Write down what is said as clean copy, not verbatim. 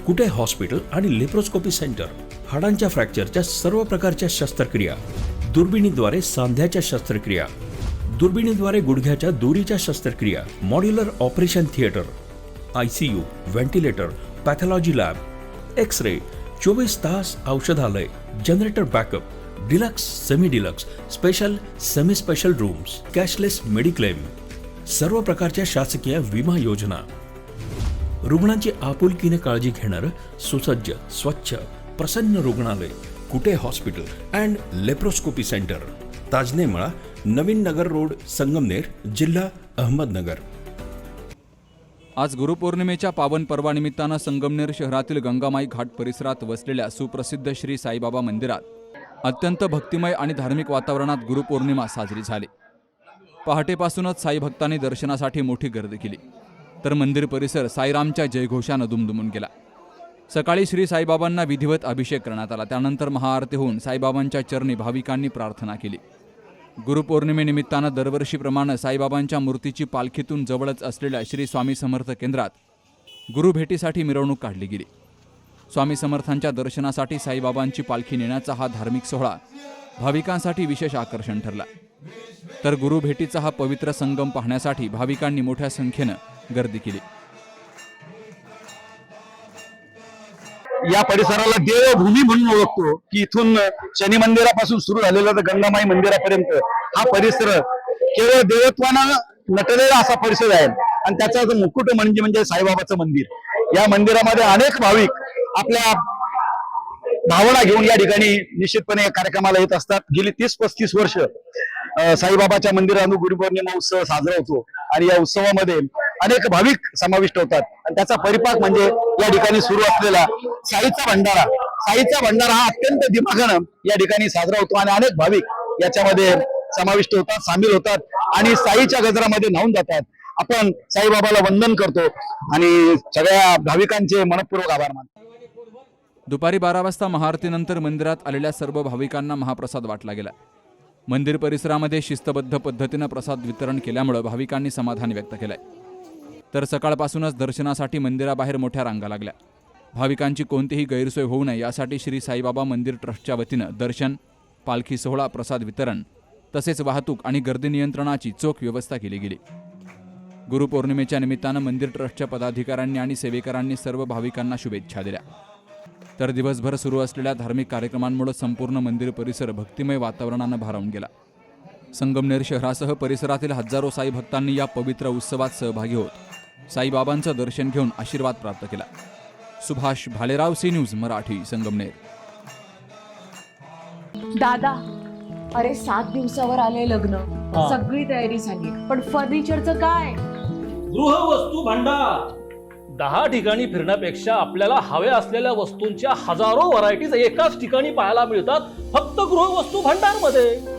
कुटे hospital आणि laparoscopy centre, हाडांच्या फ्रॅक्चरच्या सर्व प्रकारच्या शस्त्रक्रिया, दुर्बिणीद्वारे सांध्याच्या शस्त्रक्रिया, दुर्बिणीद्वारे गुडघ्याच्या दोरीच्या शस्त्रक्रिया, modular operation theatre, ICU, ventilator, pathology lab, X-ray, 24 तास औषधालय, generator backup, deluxe, semi deluxe, special, semi special rooms, cashless mediclaim, सर्व प्रकारच्या शासकीय विमा योजना, रुग्णांची आपुलकीने काळजी घेणारं सुसज्ज, स्वच्छ, प्रसन्न रुग्णालय, Kute hospital and laparoscopy centre, Tajane Mala, Navin Nagar road, Sangamner, जिल्हा अहमदनगर. आज गुरुपौर्णिमेच्या पावन पर्वानिमित्तानं संगमनेर शहरातील गंगामाई घाट परिसरात वसलेल्या सुप्रसिद्ध श्री साईबाबा मंदिरात अत्यंत भक्तिमय आणि धार्मिक वातावरणात गुरुपौर्णिमा साजरी झाली. पहाटेपासूनच साई भक्तांनी दर्शनासाठी मोठी गर्दी केली, तर मंदिर परिसर साईरामच्या जयघोषानं दुमदुमून गेला. सकाळी श्री साईबाबांना विधिवत अभिषेक करण्यात आला. त्यानंतर महाआरती होऊन साईबाबांच्या चरणी भाविकांनी प्रार्थना केली. गुरुपौर्णिमेनिमित्तानं दरवर्षीप्रमाणे साईबाबांच्या मूर्तीची पालखीतून जवळच असलेल्या श्री स्वामी समर्थ केंद्रात गुरुभेटीसाठी मिरवणूक काढली गेली. स्वामी समर्थांच्या दर्शनासाठी साईबाबांची पालखी नेण्याचा हा धार्मिक सोहळा भाविकांसाठी विशेष आकर्षण ठरला. तर गुरुभेटीचा हा पवित्र संगम पाहण्यासाठी भाविकांनी मोठ्या संख्येनं गर्दी केली. या परिसराला देवभूमी म्हणून ओळखतो की इथून शनी मंदिरापासून सुरू झालेला तर गंगामाई मंदिरापर्यंत हा परिसर केवळ देवत्वानं नटलेला असा परिसर आहे. आणि त्याचा मुकुट म्हणजे साईबाबाचं मंदिर. या मंदिरामध्ये अनेक भाविक आपल्या भावना घेऊन या ठिकाणी निश्चितपणे या कार्यक्रमाला येत असतात. गेली 30-35 वर्ष साईबाबाच्या मंदिरात गुरुपौर्णिमा उत्सव साजरा होतो आणि या उत्सवामध्ये अनेक भाविक समाविष्ट होतात. आणि त्याचा परिपाक म्हणजे या ठिकाणी सुरू असलेला साईचा भंडारा. साईचा भंडारा हा अत्यंत दिमाखानं या ठिकाणी साजरा होतो आणि अनेक भाविक याच्यामध्ये समाविष्ट होतात, सामील होतात आणि साईच्या गजरामध्ये न्हाऊन जातात. आपण साईबाबाला वंदन करतो आणि सगळ्या भाविकांचे मनपूर्वक आभार मानतो. दुपारी 12 वाजता महाआरतीनंतर मंदिरात आलेल्या सर्व भाविकांना महाप्रसाद वाटला गेला. मंदिर परिसरामध्ये शिस्तबद्ध पद्धतीनं प्रसाद वितरण केल्यामुळे भाविकांनी समाधान व्यक्त केलंय. तर सकाळपासूनच दर्शनासाठी मंदिराबाहेर मोठ्या रांगा लागल्या. भाविकांची कोणतीही गैरसोय होऊ नये यासाठी श्री साईबाबा मंदिर ट्रस्टच्या वतीनं दर्शन, पालखी सोहळा, प्रसाद वितरण तसेच वाहतूक आणि गर्दी नियंत्रणाची चोख व्यवस्था केली गेली. गुरुपौर्णिमेच्या निमित्तानं मंदिर ट्रस्टच्या पदाधिकाऱ्यांनी आणि सेवेकरांनी सर्व भाविकांना शुभेच्छा दिल्या. तर दिवसभर सुरू असलेल्या धार्मिक कार्यक्रमांमुळे संपूर्ण मंदिर परिसर भक्तिमय वातावरणानं भारावून गेला. संगमनेर शहरासह परिसरातील हजारो साई भक्तांनी या पवित्र उत्सवात सहभागी होत साईबाबांचं दर्शन घेऊन आशीर्वाद प्राप्त केला. Subhash Bhalerao, C news Marathi, Sangamner. दादा, अरे 7 दिवसावर आले लग्न, सगळी तयारी झाली, पण फर्निचरचं काय? गृहवस्तू भांडार. 10 ठिकाणी फिरण्यापेक्षा आपल्याला हव्या असलेल्या वस्तूंच्या हजारो व्हरायटीज एकाच ठिकाणी पाहायला मिळतात फक्त गृहवस्तू भांडार मध्ये.